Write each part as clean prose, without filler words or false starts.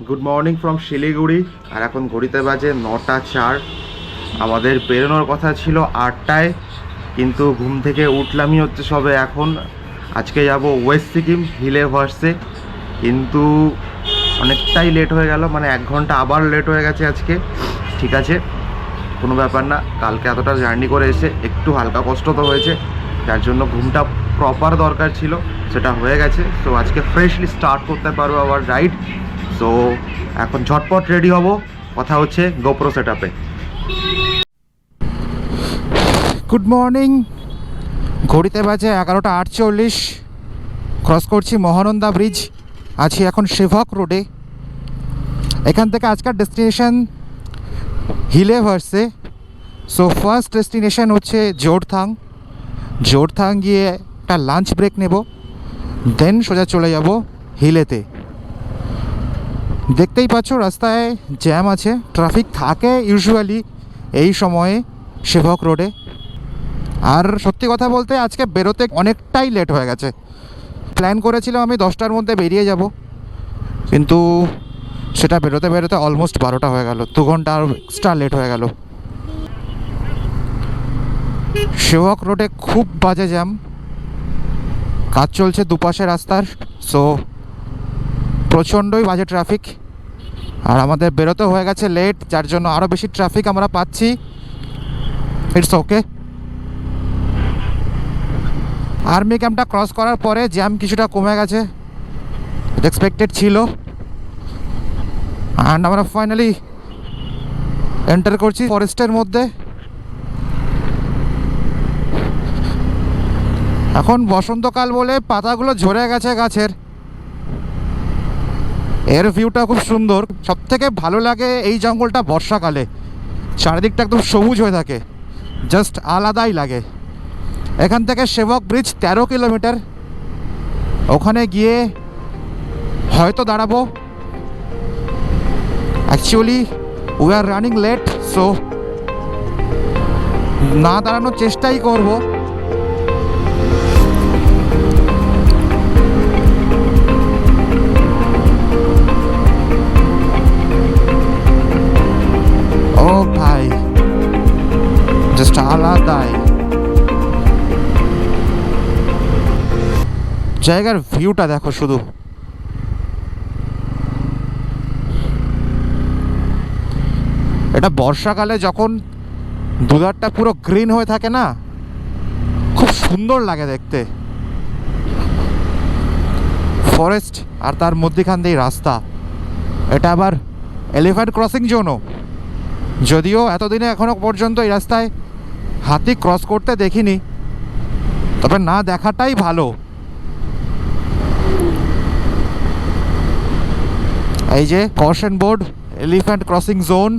Good morning from Siliguri. আর এখন ঘড়িতে বাজে 9টা 4। আমাদের বেরোনোর কথা ছিল 8টায়, কিন্তু ঘুম থেকে উঠলামই হচ্ছে সবে এখন। আজকে যাব ওয়েস্ট সিকিম হিলে ভার্সে, কিন্তু অনেকটাই লেট হয়ে গেল, মানে 1 ঘন্টা আবার লেট হয়ে গেছে আজকে। ঠিক আছে, কোনো ব্যাপার না। কালকে এতটা জার্নি করে এসে একটু হালকা কষ্ট তো হয়েছে, যার জন্য ঘুমটা প্রপার দরকার ছিল, সেটা হয়ে গেছে। সো আজকে ফ্রেশলি স্টার্ট করতে পারবো আবার রাইড। সো এখন ঝটপট রেডি হব, কথা হচ্ছে গোপ্রো সেট আপে। গুড মর্নিং, ঘড়িতে বাজে 11টা 48। ক্রস করছি মহানন্দা ব্রিজ, আছি এখন শিভক রোডে। এখান থেকে আজকের ডেস্টিনেশন হিলে ভার্সে। সো ফার্স্ট ডেস্টিনেশন হচ্ছে জোরথাং। জোরথাং গিয়ে একটা লাঞ্চ ব্রেক নেব, দেন সোজা চলে যাব হিলেতে। দেখতেই পাচ্ছ রাস্তায় জ্যাম আছে, ট্রাফিক থাকে ইউজুয়ালি এই সময়ে শিভক রোডে। আর সত্যি কথা বলতে আজকে বেরোতে অনেকটাই লেট হয়ে গেছে। প্ল্যান করেছিলাম আমি 10টার মধ্যে বেরিয়ে যাব, কিন্তু সেটা বেরোতে বেরোতে অলমোস্ট 12টা হয়ে গেল। 2 ঘন্টা আর এক্সট্রা লেট হয়ে গেল। শিভক রোডে খুব বাজে জ্যাম, কাজ চলছে দুপাশে রাস্তার। সো প্রচণ্ডই বাজে ট্রাফিক, আর আমাদের বেরোতে হয়ে গেছে লেট, যার জন্য আরও বেশি ট্রাফিক আমরা পাচ্ছি। It's okay. আর্মি ক্যাম্পটা ক্রস করার পরে জ্যাম কিছুটা কমে গেছে, এক্সপেক্টেড ছিল। অ্যান্ড আমরা ফাইনালি এন্টার করছি ফরেস্টের মধ্যে। এখন বসন্তকাল বলে পাতাগুলো ঝরে গেছে গাছের। এর ভিউটা খুব সুন্দর। সবথেকে ভালো লাগে এই জঙ্গলটা বর্ষাকালে, চারিদিকটা একদম সবুজ হয়ে থাকে, জাস্ট আলাদাই লাগে। এখান থেকে শিভক ব্রিজ 13 কিলোমিটার, ওখানে গিয়ে হয়তো দাঁড়াবো। Actually we are running late, so না দাঁড়ানোর চেষ্টাই করব। ও ভাই, জাস্ট আলাদাই জায়গার ভিউটা দেখো শুধু। এটা বর্ষাকালে যখন দুধারটা পুরো গ্রিন হয়ে থাকে না, খুব সুন্দর লাগে দেখতে। ফরেস্ট আর তার মধ্যেখান দিয়ে রাস্তা। এটা আবার এলিফ্যান্ট ক্রসিং জোনও, যদিও এতদিনে এখনো পর্যন্ত এই রাস্তায় হাতি ক্রস করতে দেখিনি, তবে না দেখাটাই ভালো। এই যে caution board, elephant crossing zone.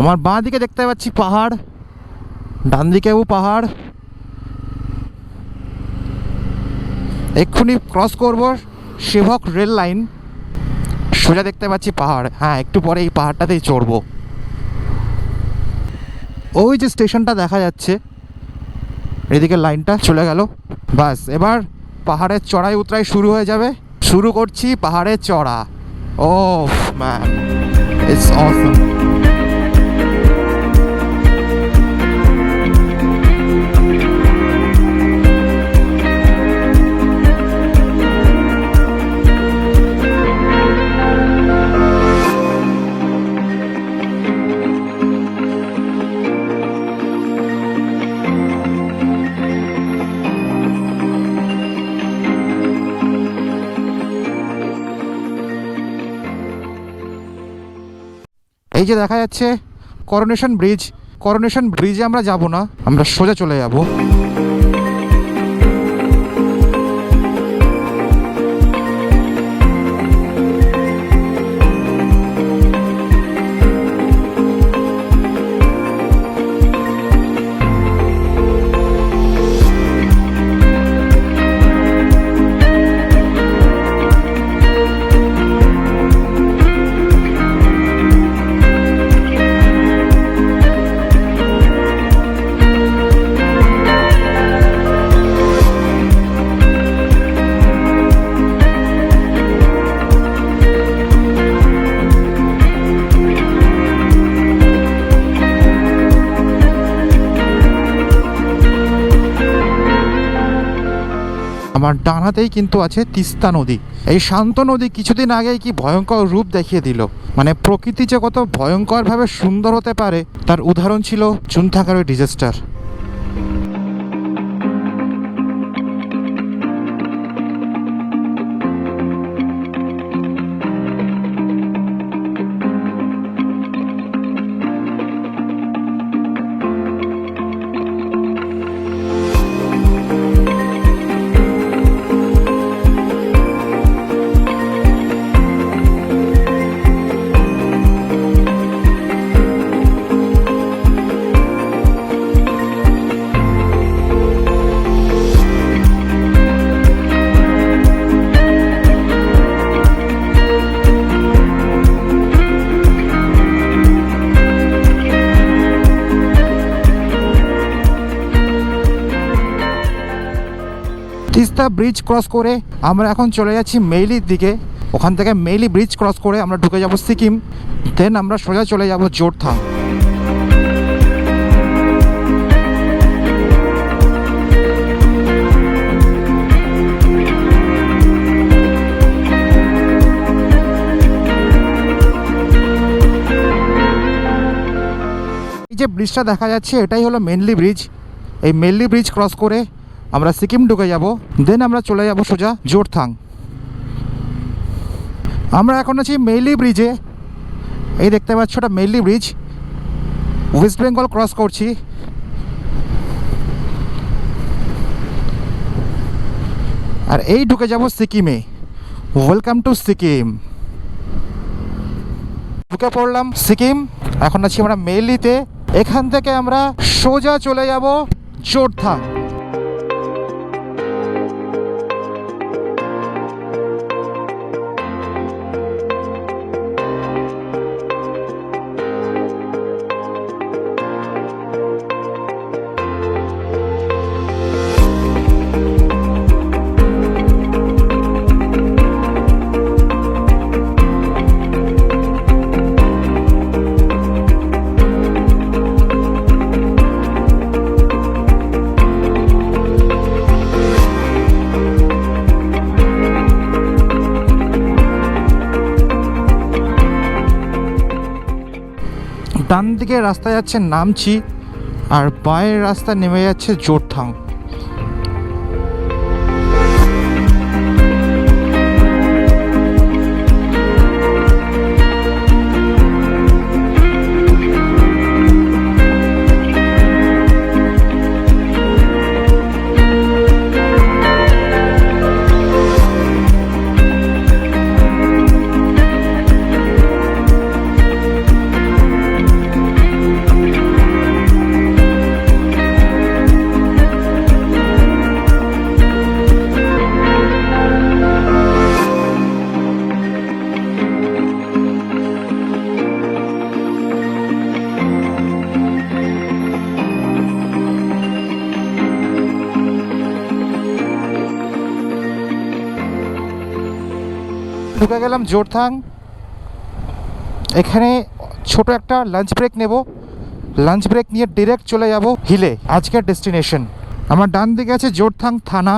আমার বাঁ দিকে দেখতে পাচ্ছি পাহাড়, ডান দিকেও পাহাড়। এক্ষুনি ক্রস করব শিভক রেল লাইন, সোজা দেখতে পাচ্ছি পাহাড়। হ্যাঁ, একটু পরে এই পাহাড়টাতেই চড়বো। ওই যে স্টেশনটা দেখা যাচ্ছে, এদিকে লাইনটা চলে গেল। বাস, এবার পাহাড়ের চড়াই উতরাই শুরু হয়ে যাবে। শুরু করছি পাহাড়ের চড়া। ও ম্যান, ইটস অসম। এই যে দেখা যাচ্ছে করোনেশন ব্রিজ, করোনেশন ব্রিজে আমরা যাব না, আমরা সোজা চলে যাব। আমার ডান হাতেই কিন্তু আছে তিস্তা নদী। এই শান্ত নদী কিছুদিন আগেই কি ভয়ঙ্কর রূপ দেখিয়ে দিল। মানে প্রকৃতি যে কত ভয়ঙ্করভাবে সুন্দর হতে পারে তার উদাহরণ ছিল চুনথাঙ্গার ওই ডিজাস্টার। তিস্তা ব্রিজ ক্রস করে আমরা এখন চলে যাচ্ছি মেইলির দিকে। ওখান থেকে মেইলি ব্রিজ ক্রস করে আমরা ঢুকে যাব সিকিম, দেন আমরা সোজা চলে যাব জোরথাং। এই যে ব্রিজটা দেখা যাচ্ছে এটাই হলো মেনলি ব্রিজ। এই মেনলি ব্রিজ ক্রস করে আমরা সিকিম ঢুকে যাব, দেন আমরা চলে যাব সোজা জোরথাং। আমরা এখন আছি মেইলি ব্রিজে। এই দেখতে পাচ্ছ ওটা মেইলি ব্রিজ, ওয়েস্ট বেঙ্গল ক্রস করছি। আর এই ঢুকে যাব সিকিমে। Welcome to Sikkim. ঢুকে পড়লাম সিকিম, এখন আছি আমরা মেইলিতে। এখান থেকে আমরা সোজা চলে যাব জোরথাং। ডান দিকে রাস্তা যাচ্ছে নামচি, আর বাঁয়ের রাস্তা নেমে যাচ্ছে জোরথাং। ঢুকে গেলাম জোরথাং। এখানে ছোট একটা লাঞ্চ ব্রেক নেব, লাঞ্চ ব্রেক নিয়ে ডিরেক্ট চলে যাব হিলে, আজকের ডেস্টিনেশন। আমার ডান দিকে আছে জোরথাং থানা,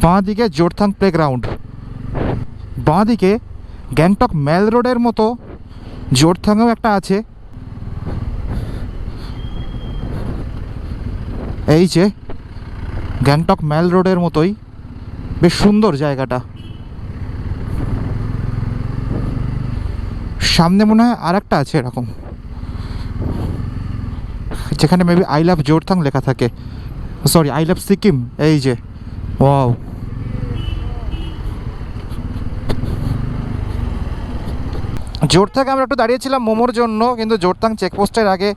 বাঁ দিকে জোরথাং প্লেগ্রাউন্ড। বাঁ দিকে গ্যাংটক মেল রোডের মতো জোরথাংও একটা আছে। এই যে গ্যাংটক মেল রোডের মতোই, বেশ সুন্দর জায়গাটা। সামনে মনে হয় আর একটা আছে এরকম, যেখানে মেবি আই লাভ জোরথাং লেখা থাকে, সরি আই লাভ সিকিম। এই যে ওয়াও, জোরথাং আমরা একটু দাঁড়িয়েছিলাম মোমোর জন্য, কিন্তু জোরথাং চেকপোস্টের আগে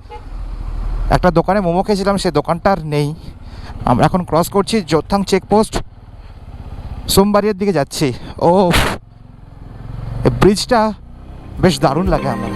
একটা দোকানে মোমো খেয়েছিলাম, সেই দোকানটা আর নেই। আমরা এখন ক্রস করছি জোরথাং চেকপোস্ট, সোমবাড়িয়ার দিকে যাচ্ছি। ও ব্রিজটা বেশ দারুণ লাগে আমার।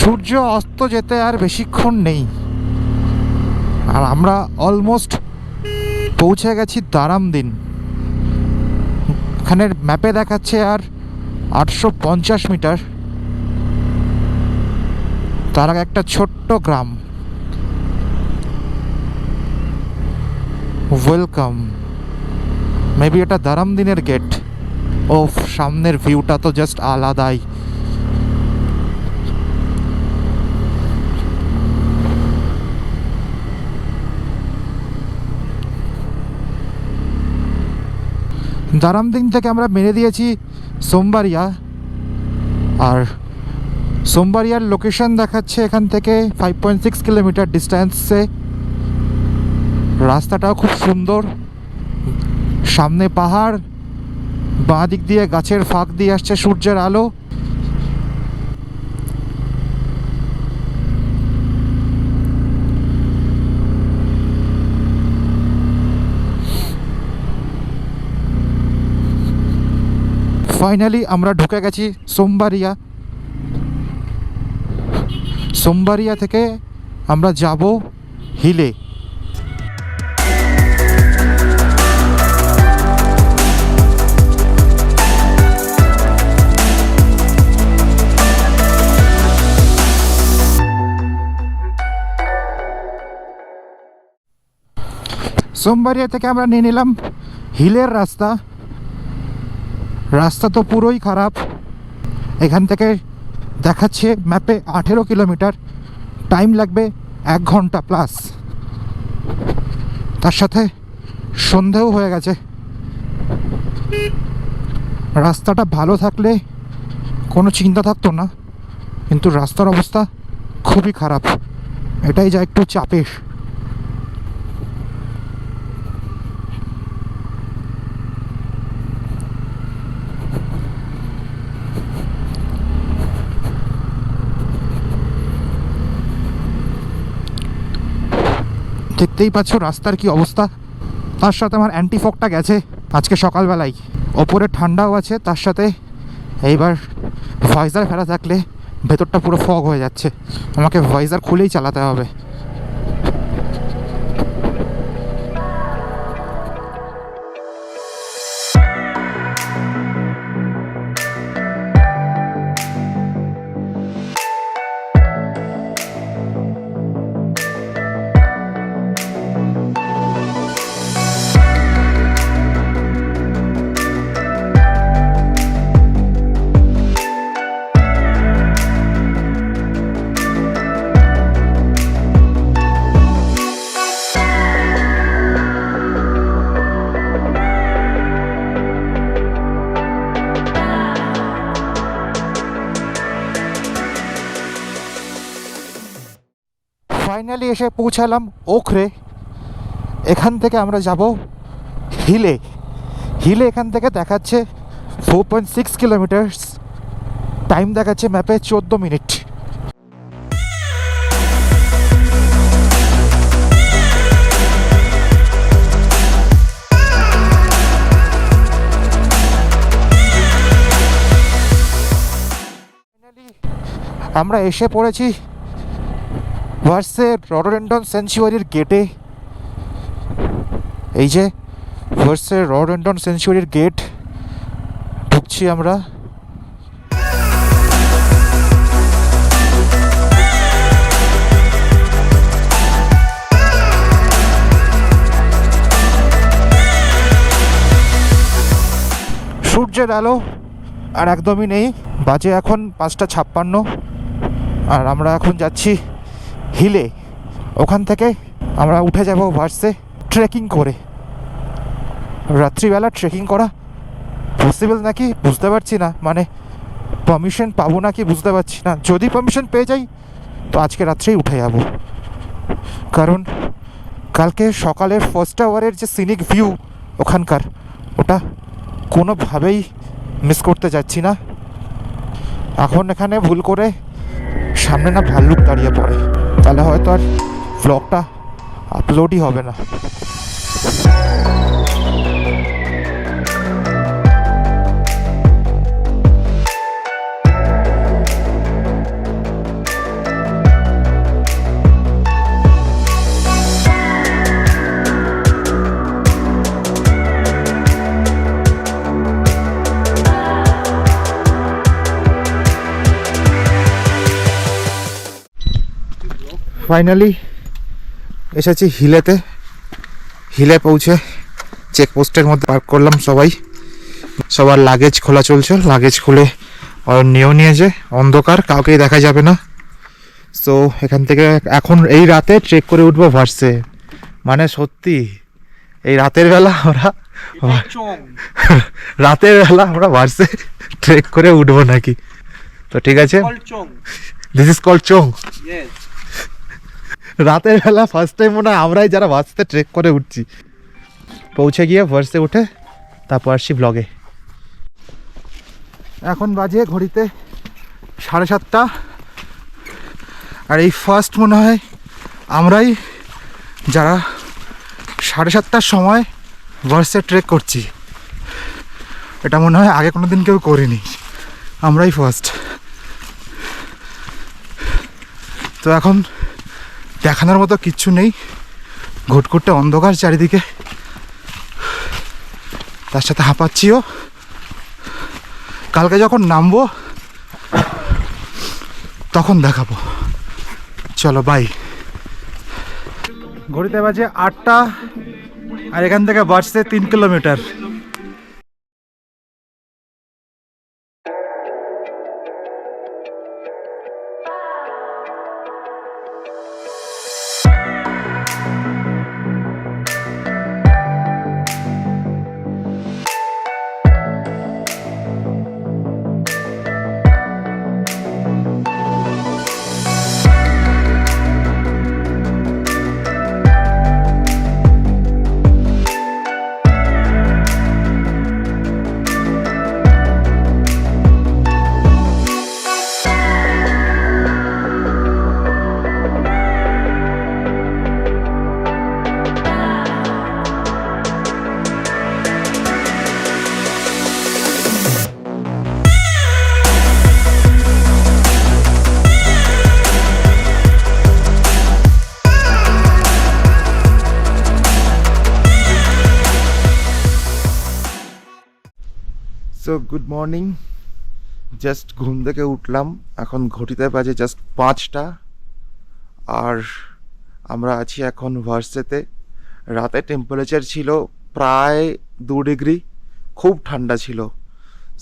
সূর্য অস্ত যেতে আর বেশিক্ষণ নেই, আর আমরা অলমোস্ট পৌঁছে গেছি দারামদিন। এখানে ম্যাপে দেখাচ্ছে আর 850 মিটার, তার আগে একটা ছোট্ট গ্রাম। ওয়েলকাম, মেবি এটা দারামদিনের গেট। ও সামনের ভিউটা তো জাস্ট আলাদাই। দারামদিন থেকে আমরা মেরে দিয়েছি সোমবাড়িয়া, আর সোমবাড়িয়ার লোকেশন দেখাচ্ছে এখান থেকে 5.6 কিলোমিটার ডিস্ট্যান্সে। রাস্তাটাও খুব সুন্দর, সামনে পাহাড়, বাঁ দিক দিয়ে গাছের ফাঁক দিয়ে আসছে সূর্যের আলো। ফাইনালি আমরা ঢুকে গেছি সোমবাড়িয়া। সোমবাড়িয়া থেকে আমরা যাব হিলে। সোমবাড়িয়া থেকে আমরা নিয়ে নিলাম হিলের রাস্তা। রাস্তা তো পুরোই খারাপ, এখান থেকে দেখাচ্ছে ম্যাপে 18 কিলোমিটার, টাইম লাগবে 1 ঘন্টা প্লাস। তার সাথে সন্ধেও হয়ে গেছে। রাস্তাটা ভালো থাকলে কোনো চিন্তা থাকতো না, কিন্তু রাস্তার অবস্থা খুবই খারাপ, এটাই যা একটু চাপের। দেখতেই পাচ্ছ রাস্তার কি অবস্থা। তার সাথে আমার অ্যান্টিফগটা গেছে আজকে সকালবেলায়, ওপরে ঠান্ডাও আছে, তার সাথে এইবার ভয়েজার ফেলা থাকলে ভেতরটা পুরো ফগ হয়ে যাচ্ছে, আমাকে ভয়েজার খুলেই চালাতে হবে। ফাইনালি এসে পৌঁছালাম ওখরে। এখান থেকে আমরা যাব হিলে। হিলে এখান থেকে দেখাচ্ছে 4.6 কিলোমিটার্স, টাইম দেখাচ্ছে ম্যাপে 14 মিনিট। আমরা এসে পড়েছি ভার্সের রডোডেন্ড্রন স্যাংচুয়ারির গেটে। এই যে ভার্সের রডোডেন্ড্রন স্যাংচুয়ারির গেট, ঢুকছি আমরা। সূর্যের আলো আর একদমই নেই, বাজে এখন 5:56, আর আমরা এখন যাচ্ছি হিলে। ওখান থেকে আমরা উঠে যাব ভার্সে ট্রেকিং করে। রাত্রিবেলা ট্রেকিং করা পসিবল নাকি বুঝতে পারছি না, মানে পারমিশন পাবো নাকি বুঝতে পারছি না। যদি পারমিশন পেয়ে যাই তো আজকে রাত্রেই উঠে যাব, কারণ কালকে সকালের ফার্স্ট আওয়ারের যে সিনিক ভিউ ওখানকার, ওটা কোনোভাবেই মিস করতে যাচ্ছি না। এখন এখানে ভুল করে সামনে না ভাল্লুক দাঁড়িয়ে পড়ে, তাহলে হয়তো আর ব্লগটা আপলোডই হবে না। ফাইনালি এসেছি হিলেতে। হিলে পৌঁছে চেকপোস্টের মধ্যে পার্ক করলাম সবাই। সবার লাগেজ খোলা চলছে, লাগেজ খুলে নিয়ে যে অন্ধকার, কাউকেই দেখা যাবে না। সো এখান থেকে এখন এই রাতে ট্রেক করে উঠবো ভার্সে। মানে সত্যি এই রাতের বেলা আমরা ভার্সে ট্রেক করে উঠবো নাকি? তো ঠিক আছে, দিস ইজ কল্ড চোং। রাতের বেলা ফার্স্ট টাইম মনে হয় আমরাই যারা ভার্সে ট্রেক করে উঠছি। পৌঁছে গিয়ে ভার্সে উঠে তারপর আসছি ব্লগে। এখন বাজে ঘড়িতে 7:30, আর এই ফার্স্ট মনে হয় আমরাই যারা 7:30টার সময় ভার্সে ট্রেক করছি। এটা মনে হয় আগে কোনো দিন কেউ করিনি, আমরাই ফার্স্ট। তো এখন দেখানোর মতো কিচ্ছু নেই, ঘুটঘুটে অন্ধকার চারিদিকে, তার সাথে হাঁপাচ্ছিও। কালকে যখন নামবো তখন দেখাবো। চলো বাই। ঘড়িতে বাজে 8টা, আর এখান থেকে ভার্সে 3 kilometre. So good morning, just ঘুম থেকে উঠলাম, এখন ঘড়িতে বাজে জাস্ট 5টা, আর আমরা আছি এখন ভার্সেতে। রাতে টেম্পারেচার ছিল প্রায় 2 ডিগ্রি, খুব ঠান্ডা ছিল।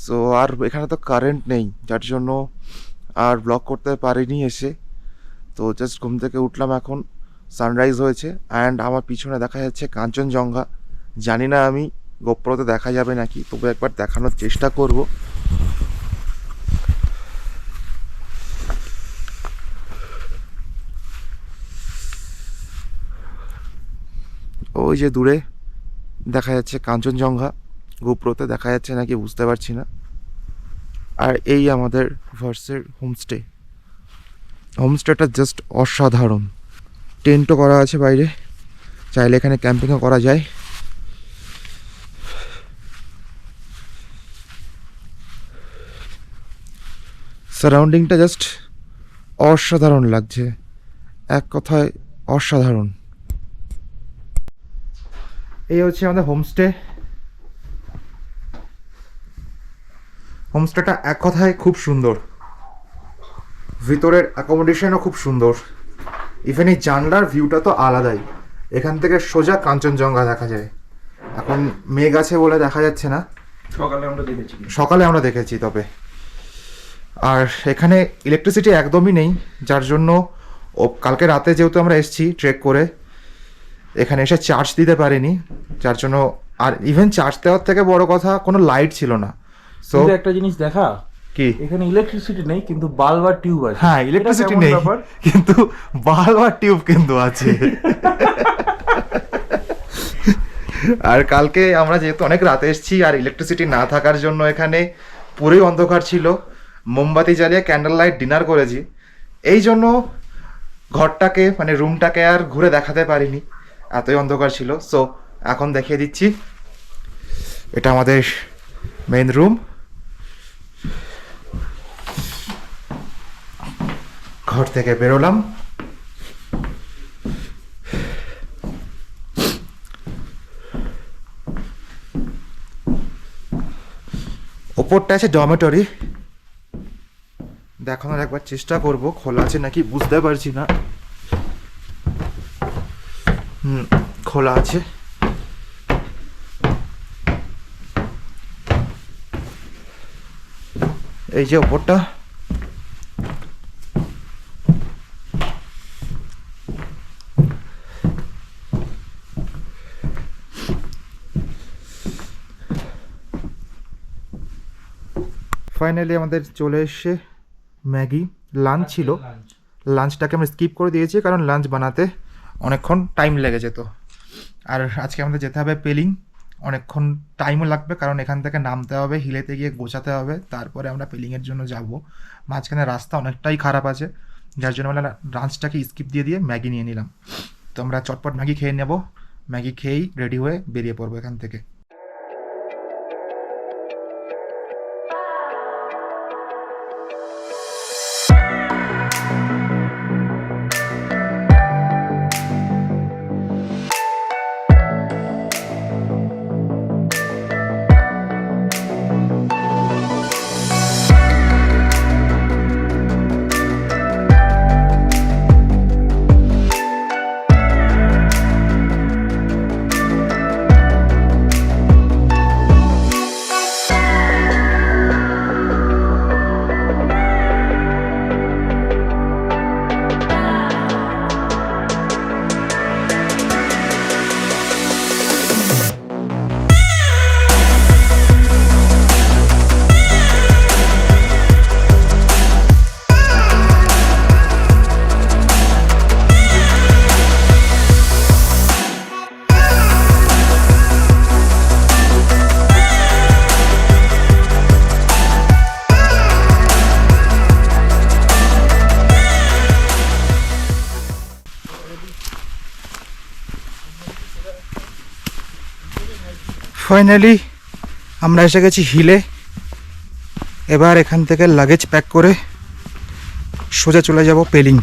সো আর এখানে তো কারেন্ট নেই, যার জন্য আর ব্লগ করতে পারিনি এসে। তো জাস্ট ঘুম থেকে উঠলাম, এখন সানরাইজ হয়েছে, অ্যান্ড আমার পিছনে দেখা যাচ্ছে কাঞ্চনজঙ্ঘা। জানি না আমি গোপ্রোতে দেখা যাবে নাকি, তবু একবার দেখানোর চেষ্টা করব। ওই যে দূরে দেখা যাচ্ছে কাঞ্চনজঙ্ঘা, গোপ্রোতে দেখা যাচ্ছে নাকি বুঝতে পারছি না। আর এই আমাদের ভার্সের হোমস্টে। হোমস্টেটা জাস্ট অসাধারণ। টেন্টও করা আছে বাইরে, চাইলে এখানে ক্যাম্পিংও করা যায়। সারাউন্ডিংটা জাস্ট অসাধারণ লাগছে, এক কথায় অসাধারণ। এই হচ্ছে আমাদের হোমস্টে। হোমস্টেটা এক কথায় খুব সুন্দর, ভিতরের অ্যাকোমোডেশনও খুব সুন্দর। ইভেন এই জানলার ভিউটা তো আলাদাই, এখান থেকে সোজা কাঞ্চনজঙ্ঘা দেখা যায়। এখন মেঘ আছে বলে দেখা যাচ্ছে না, সকালে আমরা দেখেছি তবে। আর এখানে ইলেকট্রিসিটি একদমই নেই, যার জন্য কালকে রাতে যেহেতু আমরা এসেছি ট্রেক করে, এখানে এসে চার্জ দিতে পারিনি, যার জন্য। আর ইভেন চার্জ দেওয়ার থেকে বড় কথা, কোনো লাইট ছিল না। সো একটা জিনিস দেখা, কি এখানে ইলেকট্রিসিটি নেই কিন্তু বাল্ব আর টিউব আছে। হ্যাঁ, ইলেকট্রিসিটি নেই কিন্তু বাল্ব আর টিউব কিন্তু আছে। আর কালকে আমরা যেহেতু অনেক রাতে এসেছি, আর ইলেকট্রিসিটি না থাকার জন্য এখানে পুরোই অন্ধকার ছিল, মোমবাতি জ্বালিয়ে ক্যান্ডেল লাইট ডিনার করেছি। এই জন্য ঘরটাকে মানে রুমটাকে আর ঘুরে দেখাতে পারিনি, এতই অন্ধকার ছিল। সো এখন দেখিয়ে দিচ্ছি, এটা আমাদের মেইন রুম। ঘর থেকে বেরোলাম, ওপরটা আছে ডরমেটরি, দেখানোর একবার চেষ্টা করব, খোলা আছে নাকি বুঝতে পারছি না। খোলা আছে। এই যে ওপরটা, ফাইনালি আমাদের চলে এসছে ম্যাগি। লাঞ্চ ছিল, লাঞ্চটাকে আমরা স্কিপ করে দিয়েছি কারণ লাঞ্চ বানাতে অনেকক্ষণ টাইম লেগে যেত। আর আজকে আমাদের যেতে হবে পেলিং, অনেকক্ষণ টাইমও লাগবে কারণ এখান থেকে নামতে হবে, হিলেতে গিয়ে গোছাতে হবে, তারপরে আমরা পেলিংয়ের জন্য যাব। মাঝখানে রাস্তা অনেকটাই খারাপ আছে, যার জন্য আমরা লাঞ্চটাকে স্কিপ দিয়ে ম্যাগি নিয়ে নিলাম। তো আমরা চটপট ম্যাগি খেয়ে নেব, ম্যাগি খেয়েই রেডি হয়ে বেরিয়ে পড়বো এখান থেকে। ফাইনালি আমরা এসে গেছি হিলে। এবার এখান থেকে লাগেজ প্যাক করে সোজা চলে যাব পেলিং।